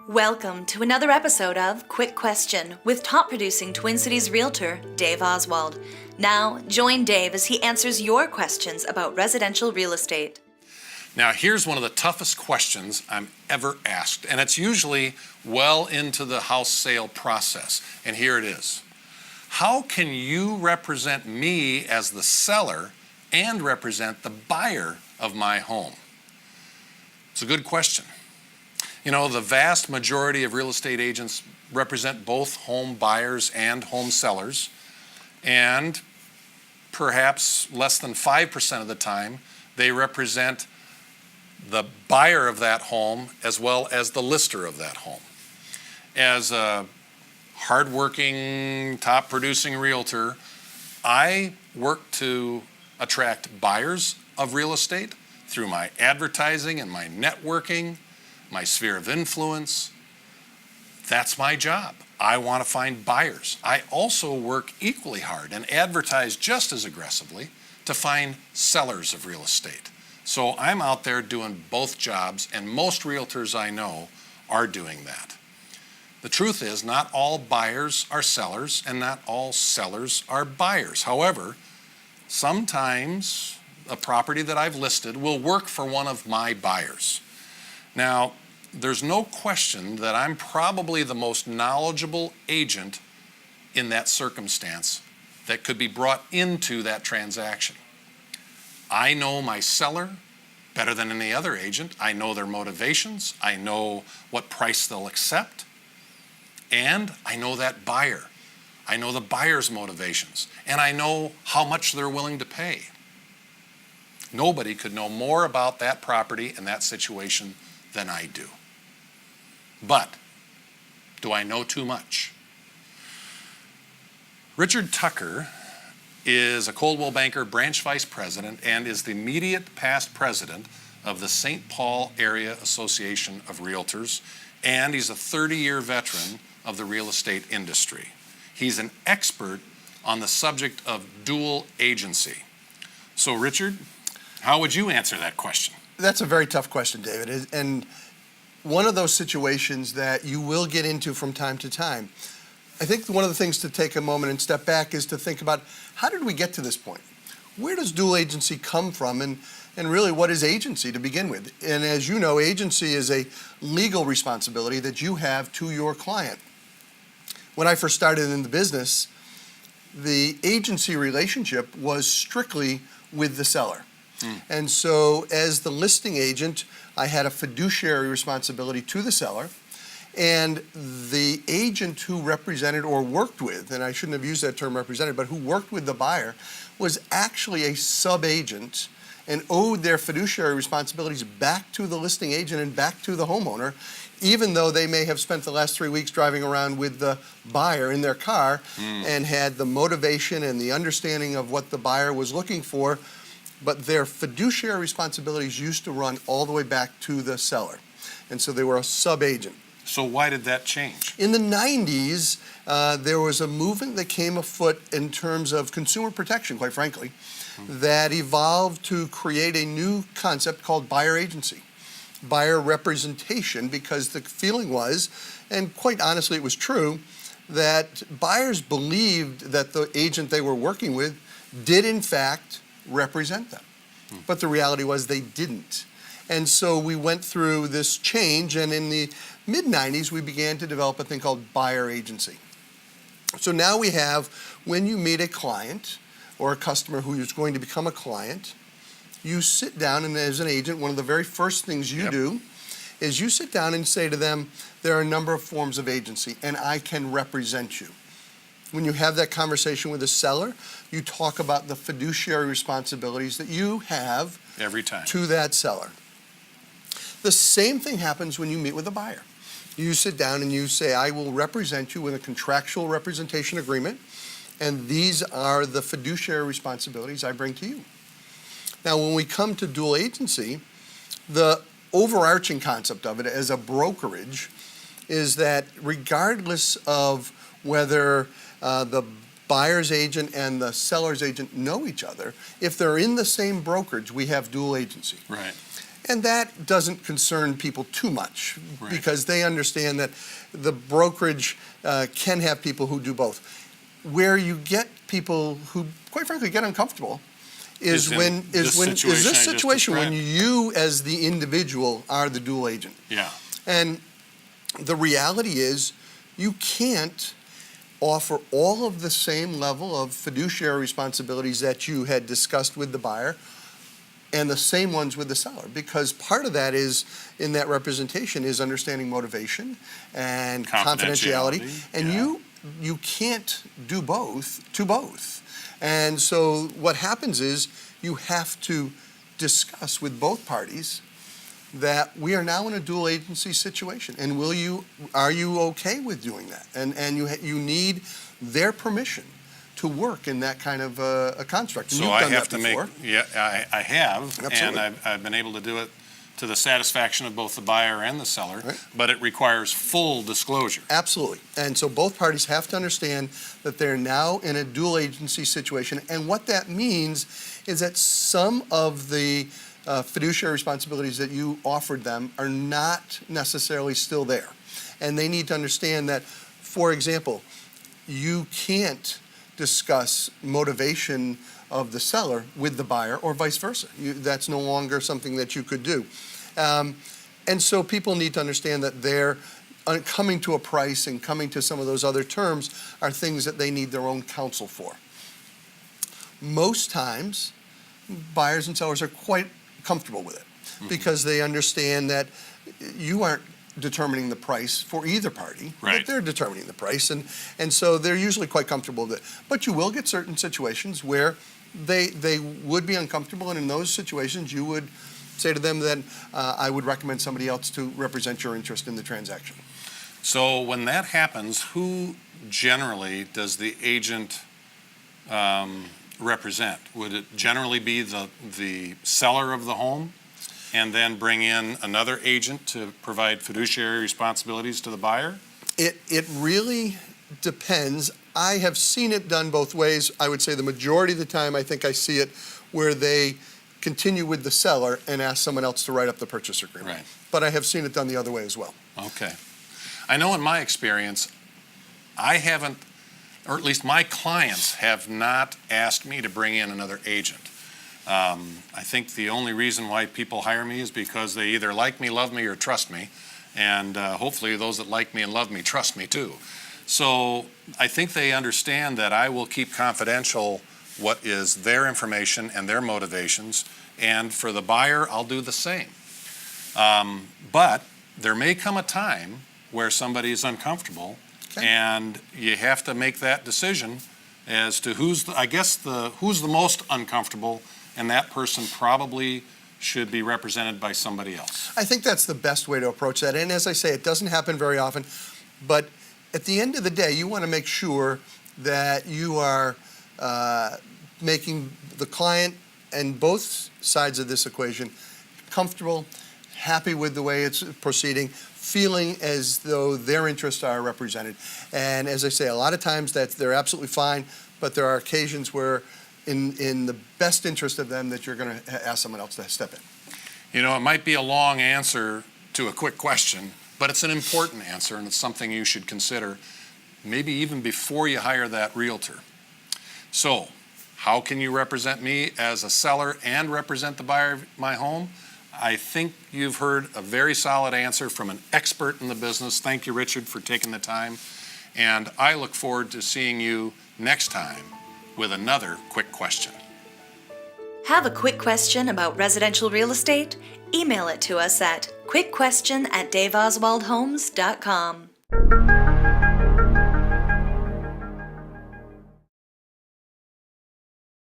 Welcome to another episode of Quick Question with top producing Twin Cities Realtor Dave Oswald. Now, join Dave as he answers your questions about residential real estate. Now, here's one of the toughest questions I'm ever asked, and it's usually well into the house sale process. And here it is. How can you represent me as the seller and represent the buyer of my home? It's a good question. You know, the vast majority of real estate agents represent both home buyers and home sellers, and perhaps less than 5% of the time, they represent the buyer of that home as well as the lister of that home. As a hardworking, top-producing realtor, I work to attract buyers of real estate through my advertising and my networking, my sphere of influence. That's my job. I want to find buyers. I also work equally hard and advertise just as aggressively to find sellers of real estate. So I'm out there doing both jobs, and most realtors I know are doing that. The truth is, not all buyers are sellers, and not all sellers are buyers. However, sometimes a property that I've listed will work for one of my buyers. Now, there's no question that I'm probably the most knowledgeable agent in that circumstance that could be brought into that transaction. I know my seller better than any other agent. I know their motivations. I know what price they'll accept. And I know that buyer. I know the buyer's motivations. And I know how much they're willing to pay. Nobody could know more about that property and that situation than I do. But do I know too much? Richard Tucker is a Coldwell Banker branch vice president and is the immediate past president of the St. Paul Area Association of Realtors, and he's a 30-year veteran of the real estate industry. He's an expert on the subject of dual agency. So Richard, how would you answer that question? That's a very tough question, David, and one of those situations that you will get into from time to time. I think one of the things to take a moment and step back is to think about, how did we get to this point? Where does dual agency come from, and really what is agency to begin with? And as you know, agency is a legal responsibility that you have to your client. When I first started in the business, the agency relationship was strictly with the seller. And so as the listing agent, I had a fiduciary responsibility to the seller, and the agent who represented or worked with, and I shouldn't have used that term represented, but who worked with the buyer, was actually a sub-agent and owed their fiduciary responsibilities back to the listing agent and back to the homeowner, even though they may have spent the last 3 weeks driving around with the buyer in their car and had the motivation and the understanding of what the buyer was looking for. But their fiduciary responsibilities used to run all the way back to the seller. And so they were a sub-agent. So why did that change? In the 90s, there was a movement that came afoot in terms of consumer protection, quite frankly, that evolved to create a new concept called buyer agency, buyer representation, because the feeling was, and quite honestly it was true, that buyers believed that the agent they were working with did in fact represent them. But the reality was they didn't. And so we went through this change, and in the mid-90s we began to develop a thing called buyer agency. So now we have, when you meet a client or a customer who is going to become a client, you sit down, and as an agent, one of the very first things you do is you sit down and say to them, there are a number of forms of agency, and I can represent you. When you have that conversation with a seller, you talk about the fiduciary responsibilities that you have Every time to that seller. The same thing happens when you meet with a buyer. You sit down and you say, I will represent you with a contractual representation agreement, and these are the fiduciary responsibilities I bring to you. Now, when we come to dual agency, the overarching concept of it as a brokerage is that regardless of whether the buyer's agent and the seller's agent know each other, if they're in the same brokerage, we have dual agency. Right. And that doesn't concern people too much Right. because they understand that the brokerage can have people who do both. Where you get people who, quite frankly, get uncomfortable is this situation when you, as the individual, are the dual agent. Yeah. And the reality is, you can't offer all of the same level of fiduciary responsibilities that you had discussed with the buyer and the same ones with the seller, because part of that is, in that representation, is understanding motivation and confidentiality. And yeah. you can't do both to both. And so what happens is you have to discuss with both parties that we are now in a dual agency situation, and are you okay with doing that? And you need their permission to work in that kind of a construct. And So you've I done have that to before. I have, Absolutely. and I've been able to do it to the satisfaction of both the buyer and the seller, Right. but it requires full disclosure. Absolutely. And so both parties have to understand that they're now in a dual agency situation. And what that means is that some of the fiduciary responsibilities that you offered them are not necessarily still there. And they need to understand that, for example, you can't discuss motivation of the seller with the buyer or vice versa. That's no longer something that you could do. And so people need to understand that they're coming to a price and coming to some of those other terms are things that they need their own counsel for. Most times, buyers and sellers are quite comfortable with it because they understand that you aren't determining the price for either party, Right. but they're determining the price, and so they're usually quite comfortable with it. But you will get certain situations where they would be uncomfortable, and in those situations, you would say to them that I would recommend somebody else to represent your interest in the transaction. So when that happens, who generally does the agent represent? Would it generally be the seller of the home, and then bring in another agent to provide fiduciary responsibilities to the buyer? It really depends. I have seen it done both ways. I would say the majority of the time, I think I see it where they continue with the seller and ask someone else to write up the purchase agreement. Right. But I have seen it done the other way as well. Okay. I know in my experience, I haven't, or at least my clients have not asked me to bring in another agent. I think the only reason why people hire me is because they either like me, love me, or trust me. And hopefully those that like me and love me trust me too. So I think they understand that I will keep confidential what is their information and their motivations. And for the buyer, I'll do the same. But there may come a time where somebody is uncomfortable, Okay. and you have to make that decision as to who's the most uncomfortable, and that person probably should be represented by somebody else. I think that's the best way to approach that. And as I say, it doesn't happen very often. But at the end of the day, you want to make sure that you are making the client and both sides of this equation comfortable, happy with the way it's proceeding, feeling as though their interests are represented. And as I say, a lot of times they're absolutely fine, but there are occasions where in the best interest of them that you're going to ask someone else to step in. You know, it might be a long answer to a quick question, but it's an important answer, and it's something you should consider, maybe even before you hire that realtor. So, how can you represent me as a seller and represent the buyer of my home? I think you've heard a very solid answer from an expert in the business. Thank you, Richard, for taking the time. And I look forward to seeing you next time with another quick question. Have a quick question about residential real estate? Email it to us at quickquestion@daveoswaldhomes.com.